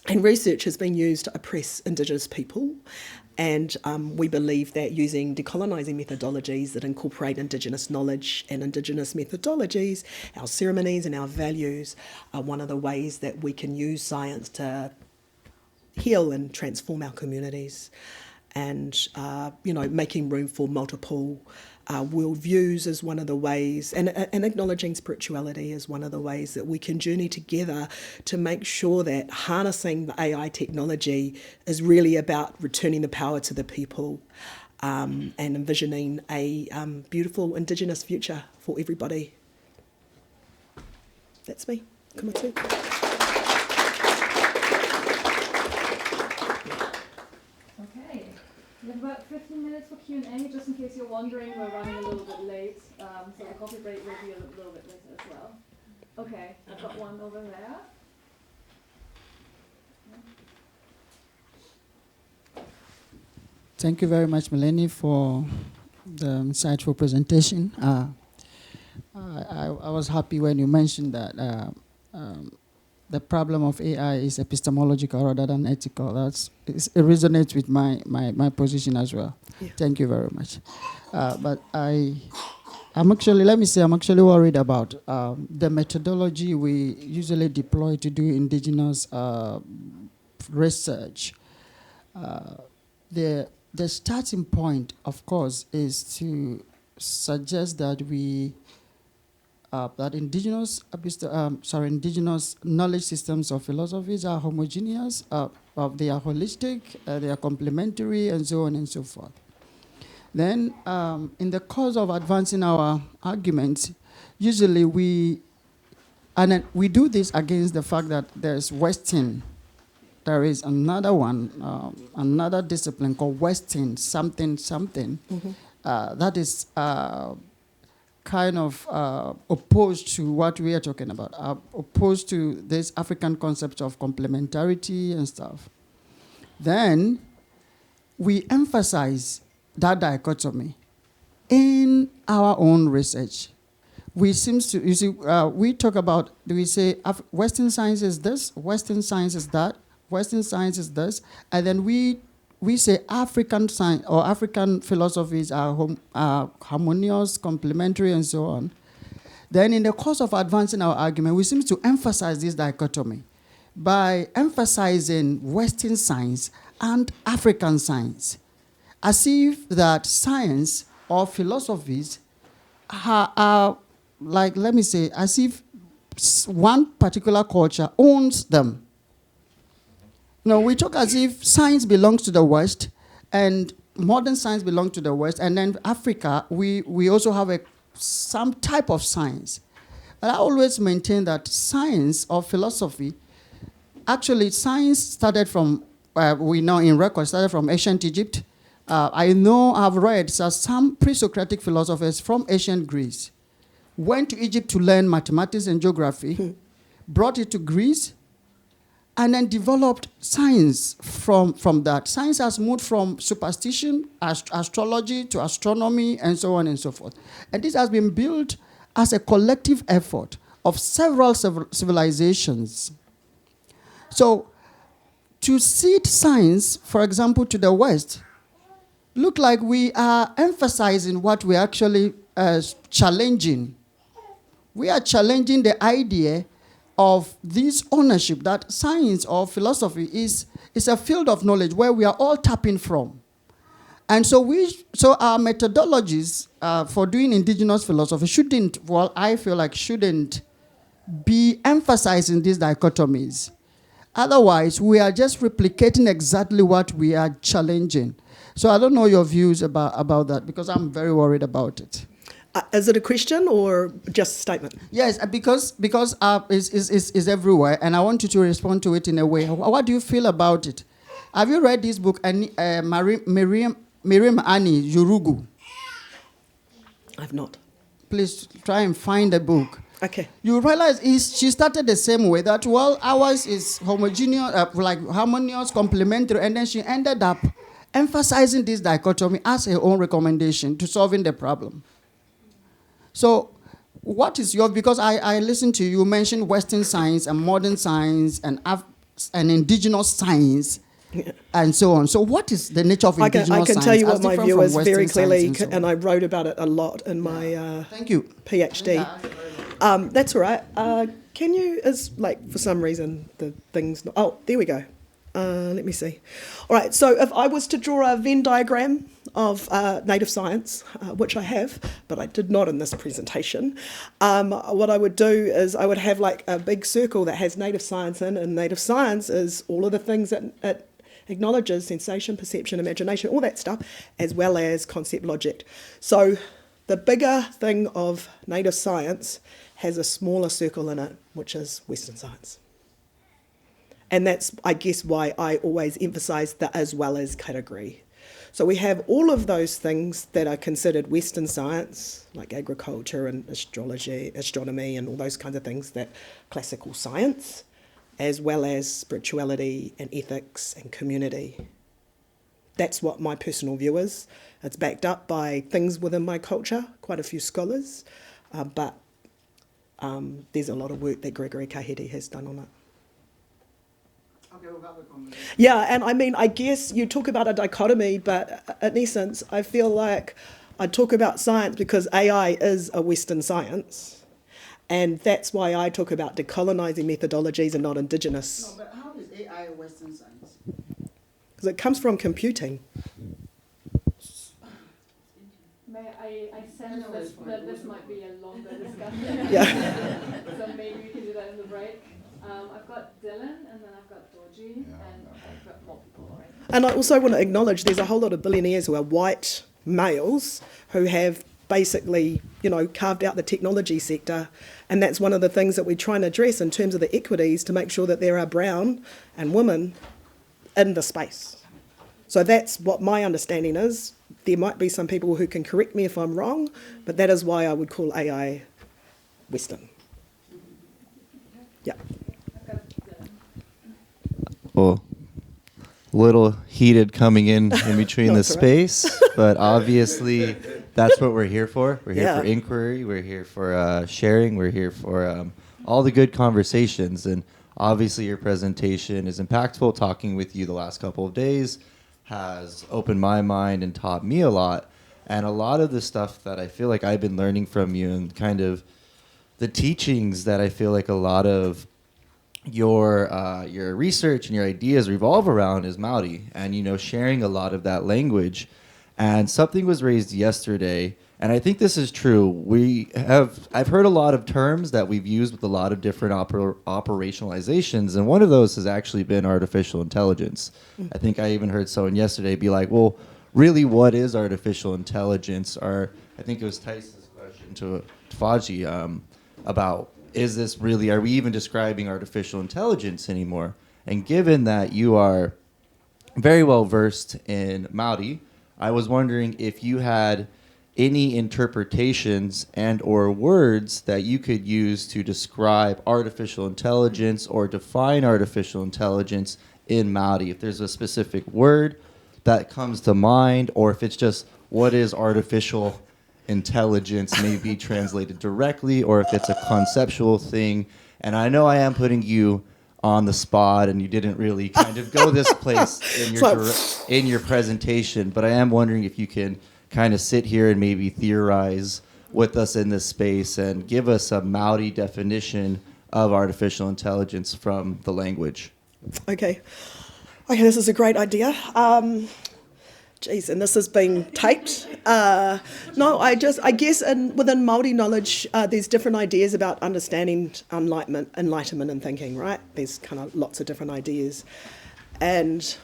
and research has been used to oppress Indigenous people, and we believe that using decolonizing methodologies that incorporate Indigenous knowledge and Indigenous methodologies, our ceremonies and our values, are one of the ways that we can use science to heal and transform our communities. And, you know, making room for multiple worldviews is one of the ways, and acknowledging spirituality is one of the ways that we can journey together to make sure that harnessing the AI technology is really about returning the power to the people and envisioning a beautiful Indigenous future for everybody. That's me. Come on, too. We have about 15 minutes for Q&A, just in case you're wondering, we're running a little bit late, so the coffee break will be a little bit later as well. Okay, I've got one over there. Thank you very much, Melanie, for the insightful presentation. I was happy when you mentioned that the problem of AI is epistemological rather than ethical. It resonates with my position as well. Yeah. Thank you very much. But I'm actually worried about the methodology we usually deploy to do indigenous research. The starting point, of course, is to suggest that indigenous knowledge systems or philosophies are homogeneous, they are holistic, they are complementary, and so on and so forth. Then, in the course of advancing our arguments, usually we do this against the fact that there's Western. There is another one, another discipline called Western something. Mm-hmm. That is kind of opposed to what we are talking about, opposed to this African concept of complementarity and stuff. Then we emphasize that dichotomy in our own research. We talk about, we say Western science is this, Western science is that, Western science is this, and then we say African science or African philosophies are harmonious, complementary, and so on. Then in the course of advancing our argument, we seem to emphasize this dichotomy by emphasizing Western science and African science, as if that science or philosophies are like, let me say, as if one particular culture owns them. No, we talk as if science belongs to the West and modern science belongs to the West, and then Africa, we also have some type of science. But I always maintain that science or philosophy, actually science started from, we know in records, started from ancient Egypt. I've read some pre-Socratic philosophers from ancient Greece went to Egypt to learn mathematics and geography, brought it to Greece, and then developed science from that. Science has moved from superstition, astrology, to astronomy, and so on and so forth. And this has been built as a collective effort of several civilizations. So to cede science, for example, to the West, look like we are emphasizing what we're actually challenging. We are challenging the idea of this ownership that science or philosophy is a field of knowledge where we are all tapping from. And so our methodologies for doing indigenous philosophy shouldn't be emphasizing these dichotomies. Otherwise, we are just replicating exactly what we are challenging. So I don't know your views about that, because I'm very worried about it. Is it a question or just a statement? Yes, because it's everywhere, and I want you to respond to it in a way. What do you feel about it? Have you read this book, Miriam Ani Yurugu? I've not. Please try and find the book. Okay. You realize she started the same way, that, well, ours is homogeneous, like harmonious, complementary, and then she ended up emphasizing this dichotomy as her own recommendation to solving the problem. So what is because I listened to you mention Western science and modern science and indigenous science, yeah, and so on. So what is the nature of indigenous science? I can tell you what my view is very clearly, and I wrote about it a lot in my Thank you. PhD. That's all right. Can you, for some reason, the thing's not... Oh, there we go. Let me see. All right, so if I was to draw a Venn diagram of native science, which I have, but I did not in this presentation, what I would do is I would have like a big circle that has native science in, and native science is all of the things that it acknowledges: sensation, perception, imagination, all that stuff, as well as concept logic. So the bigger thing of native science has a smaller circle in it, which is Western science. And that's, I guess, why I always emphasise the as well as category. So we have all of those things that are considered Western science, like agriculture and astrology, astronomy, and all those kinds of things, that classical science, as well as spirituality and ethics and community. That's what my personal view is. It's backed up by things within my culture, quite a few scholars, but there's a lot of work that Gregory Kahete has done on it. Okay, we'll have a conversation. Yeah, and I mean, I guess you talk about a dichotomy, but in essence, I feel like I talk about science because AI is a Western science, and that's why I talk about decolonizing methodologies and not Indigenous. No, but how is AI a Western science? Because it comes from computing. I sense that this might be a longer discussion. Yeah. So maybe we can do that in the break. I've got Dylan, and then I've got Dodzi, and I've got more people already. And I also want to acknowledge there's a whole lot of billionaires who are white males who have basically, carved out the technology sector. And that's one of the things that we try and address in terms of the equities to make sure that there are brown and women in the space. So that's what my understanding is. There might be some people who can correct me if I'm wrong, but that is why I would call AI Western. Yeah. Well, a little heated coming in between the space, but obviously that's what we're here for. We're here for inquiry. We're here for sharing. We're here for all the good conversations. And obviously your presentation is impactful. Talking with you the last couple of days has opened my mind and taught me a lot. And a lot of the stuff that I feel like I've been learning from you and kind of the teachings that I feel like a lot of your research and your ideas revolve around is Maori, and sharing a lot of that language. And something was raised yesterday, and I think this is true. I've heard a lot of terms that we've used with a lot of different operationalizations, and one of those has actually been artificial intelligence. I think I even heard someone yesterday be like, well, really, what is artificial intelligence? Or I think it was Tyson's question to Faji about, is this really, are we even describing artificial intelligence anymore? And given that you are very well versed in Maori, I was wondering if you had any interpretations and or words that you could use to describe artificial intelligence or define artificial intelligence in Maori. If there's a specific word that comes to mind, or if it's just what is artificial intelligence may be translated directly, or if it's a conceptual thing. And I know I am putting you on the spot, and you didn't really kind of go this place in your presentation, but I am wondering if you can kind of sit here and maybe theorize with us in this space and give us a Maori definition of artificial intelligence from the language. Okay, this is a great idea. And this is being taped. I guess within Māori knowledge, there's different ideas about understanding enlightenment and thinking, right? There's kind of lots of different ideas. And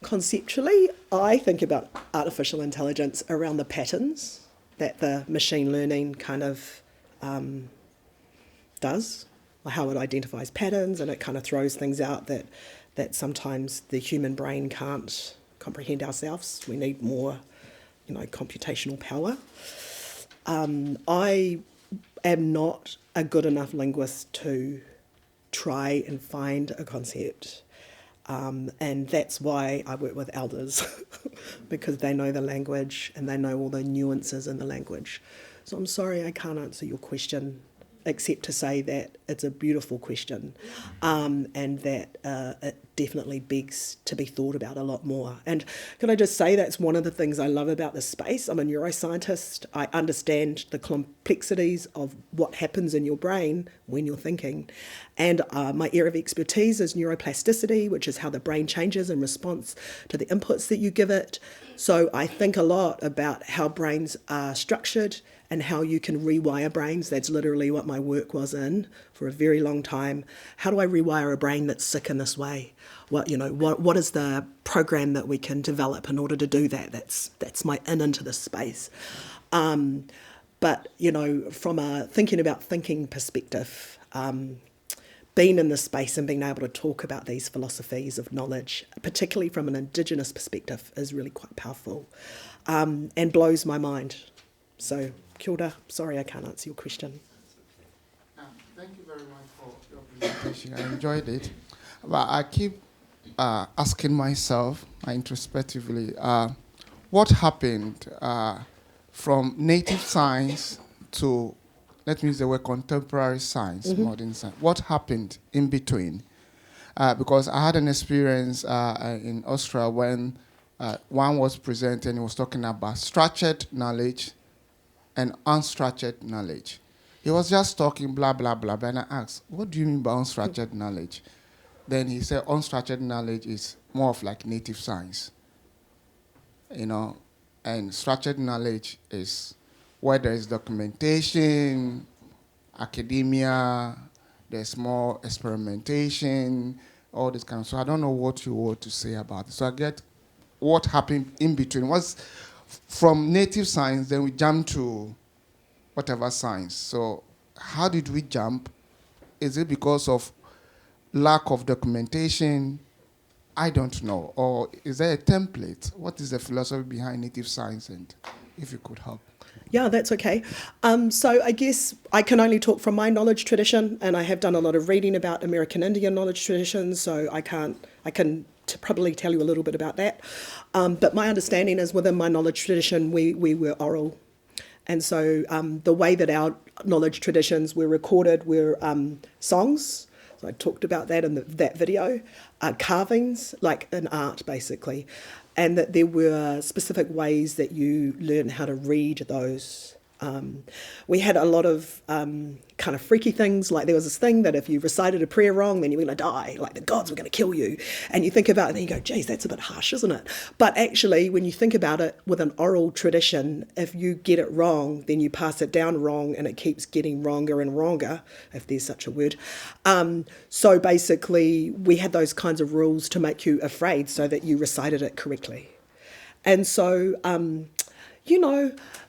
conceptually, I think about artificial intelligence around the patterns that the machine learning kind of does, how it identifies patterns, and it kind of throws things out that sometimes the human brain can't comprehend ourselves. We need more, computational power. I am not a good enough linguist to try and find a concept. And that's why I work with elders, because they know the language and they know all the nuances in the language. So I'm sorry I can't answer your question, except to say that it's a beautiful question, and that it definitely begs to be thought about a lot more. And can I just say that's one of the things I love about this space. I'm a neuroscientist. I understand the complexities of what happens in your brain when you're thinking. And my area of expertise is neuroplasticity, which is how the brain changes in response to the inputs that you give it. So I think a lot about how brains are structured and how you can rewire brains. That's literally what my work was in for a very long time. How do I rewire a brain that's sick in this way? What is the program that we can develop in order to do that? That's my into this space. But from a thinking perspective, being in this space and being able to talk about these philosophies of knowledge, particularly from an Indigenous perspective, is really quite powerful, and blows my mind. So, kia ora. Sorry I can't answer your question. Thank you very much for your presentation. I enjoyed it. But I keep asking myself, introspectively, what happened from native science to let me use the word contemporary science, modern science. What happened in between? Because I had an experience in Austria when one was presenting and was talking about structured knowledge and unstructured knowledge. He was just talking blah, blah, blah, and I asked, what do you mean by unstructured knowledge? Then he said unstructured knowledge is more of like native science, and structured knowledge is where there is documentation, academia, there's more experimentation, all this kind of. So I don't know what you want to say about it. So I get what happened in between. Was from native science, then we jump to whatever science. So how did we jump? Is it because of lack of documentation? I don't know. Or is there a template? What is the philosophy behind native science? And if you could help. Yeah, that's okay. So I guess I can only talk from my knowledge tradition, and I have done a lot of reading about American Indian knowledge traditions, so I can probably tell you a little bit about that. But my understanding is within my knowledge tradition, we were oral. And so the way that our knowledge traditions were recorded were songs. So I talked about that in that video, carvings, like in art, basically. And that there were specific ways that you learn how to read those. We had a lot of kind of freaky things, like there was this thing that if you recited a prayer wrong, then you were going to die, like the gods were going to kill you. And you think about it and then you go, geez, that's a bit harsh, isn't it? But actually, when you think about it with an oral tradition, if you get it wrong, then you pass it down wrong and it keeps getting wronger and wronger, if there's such a word. So basically, we had those kinds of rules to make you afraid so that you recited it correctly. And so,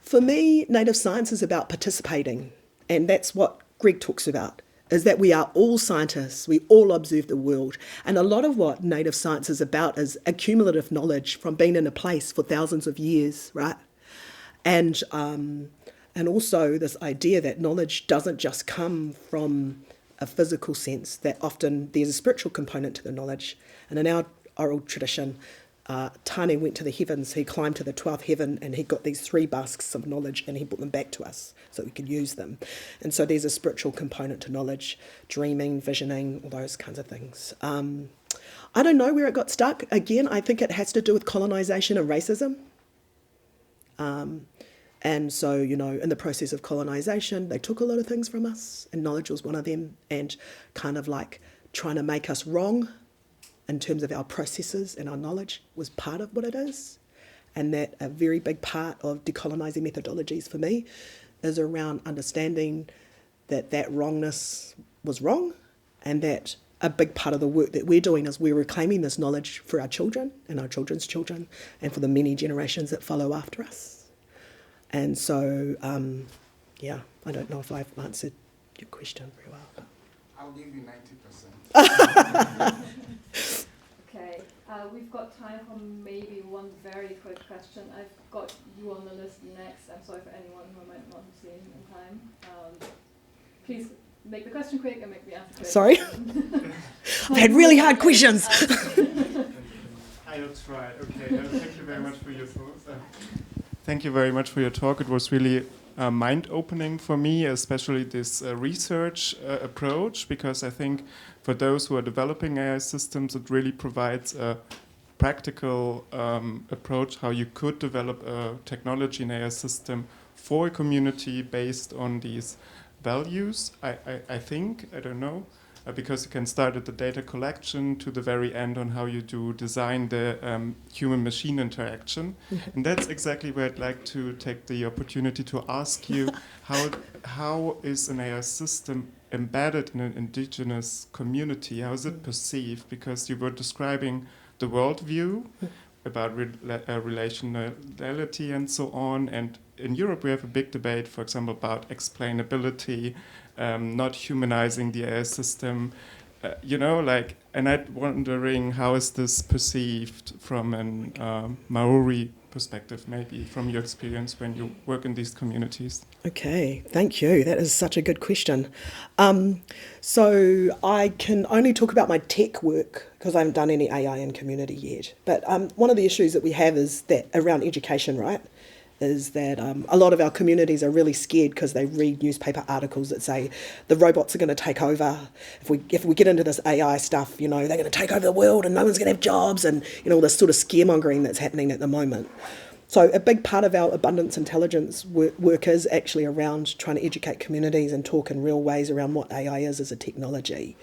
for me, native science is about participating. And that's what Greg talks about, is that we are all scientists. We all observe the world. And a lot of what native science is about is accumulative knowledge from being in a place for thousands of years, right? And also this idea that knowledge doesn't just come from a physical sense, that often there's a spiritual component to the knowledge. And in our oral tradition, Tane went to the heavens, he climbed to the 12th heaven, and he got these 3 basks of knowledge and he brought them back to us so we could use them. And so there's a spiritual component to knowledge, dreaming, visioning, all those kinds of things. I don't know where it got stuck. Again, I think it has to do with colonization and racism. And so, in the process of colonization, they took a lot of things from us, and knowledge was one of them, and kind of like trying to make us wrong in terms of our processes and our knowledge was part of what it is. And that a very big part of decolonizing methodologies for me is around understanding that wrongness was wrong, and that a big part of the work that we're doing is we're reclaiming this knowledge for our children and our children's children and for the many generations that follow after us. And so, I don't know if I've answered your question very well. I'll give you 90%. Okay, we've got time for maybe one very quick question. I've got you on the list next. I'm sorry for anyone who might not have seen in time. Please make the question quick and make the answer quick. Sorry? I've had really hard questions. I'll try. Okay, thank you very much for your thoughts. Thank you very much for your talk. It was really mind-opening for me, especially this research approach, because I think for those who are developing AI systems, it really provides a practical approach how you could develop a technology and AI system for a community based on these values. I think, I don't know, because you can start at the data collection to the very end on how you do design the human-machine interaction. And that's exactly where I'd like to take the opportunity to ask you, how is an AI system embedded in an indigenous community? How is it perceived? Because you were describing the worldview about relationality and so on. And in Europe, we have a big debate, for example, about explainability, not humanizing the AI system, and I'm wondering how is this perceived from an Maori perspective, maybe from your experience when you work in these communities? Okay, thank you. That is such a good question. So I can only talk about my tech work because I haven't done any AI in community yet. But one of the issues that we have is that around education, right? is that a lot of our communities are really scared because they read newspaper articles that say the robots are going to take over. If we get into this AI stuff, they're going to take over the world and no one's going to have jobs, and all this sort of scaremongering that's happening at the moment. So a big part of our abundance intelligence work is actually around trying to educate communities and talk in real ways around what AI is as a technology.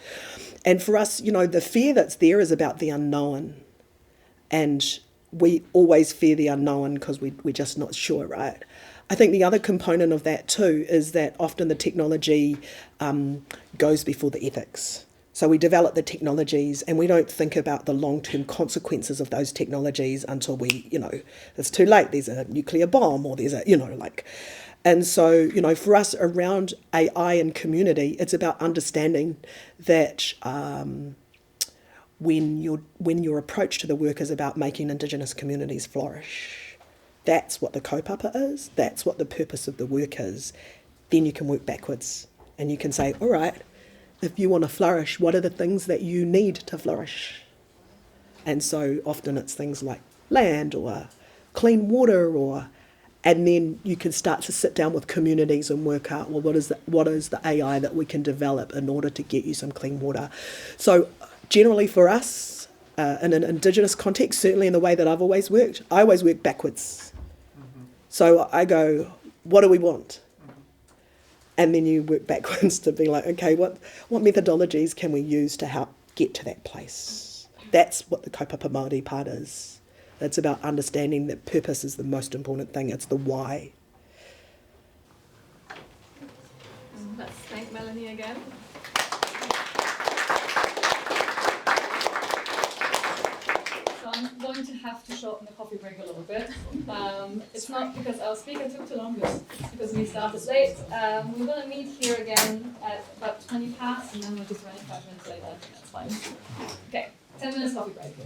And for us, the fear that's there is about the unknown. And we always fear the unknown because we're just not sure, right? I think the other component of that too is that often the technology goes before the ethics. So we develop the technologies and we don't think about the long-term consequences of those technologies until it's too late. There's a nuclear bomb or there's And so, for us around AI and community, it's about understanding that when your approach to the work is about making Indigenous communities flourish, that's what the kaupapa is, that's what the purpose of the work is, then you can work backwards and you can say, all right, if you want to flourish, what are the things that you need to flourish? And so often it's things like land or clean water, and then you can start to sit down with communities and work out, well, what is the AI that we can develop in order to get you some clean water? So generally for us, in an Indigenous context, certainly in the way that I've always worked, I always work backwards. Mm-hmm. So I go, what do we want? And then you work backwards to be like, okay, what methodologies can we use to help get to that place? That's what the kaupapa Māori part is. It's about understanding that purpose is the most important thing. It's the why. Let's thank Melanie again. So I'm going to have to shorten the coffee break a little bit. It's not because our speaker took too long, it's because we started late. We're going to meet here again at about 20 past, and then we'll just run it 5 minutes later. That's fine. Okay, 10 minutes coffee break.